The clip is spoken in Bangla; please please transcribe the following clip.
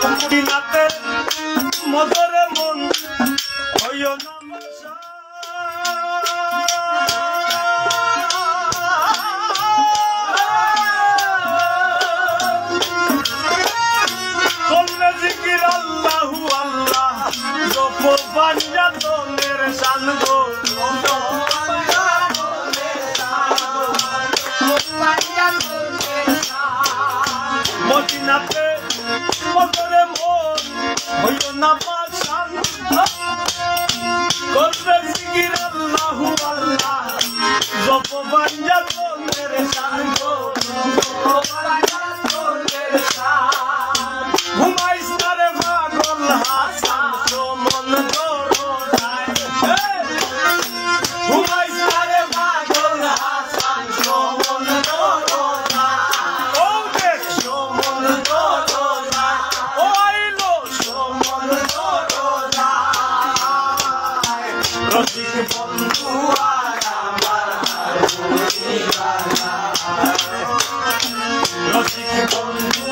মদিনাতে মদরে মন হইও না করলে জিকির আল্লাহু আল্লাহ জপ পাঞ্জাতনের শান গো মদিনাতে মদরে মন হইও না পাশান করলে জিকির আল্লাহু আল্লাহ জপ পাঞ্জাতনের শান গো ঘুমাইস না রে পাগল হাসান মন করো যায় ঘুমাইস না রে পাগল হাসান মন করো যায় ও দেখ মন করো যায় ও আইলো মন করো যায় রসিক বন্ধু আর আমার রসিক বন্ধু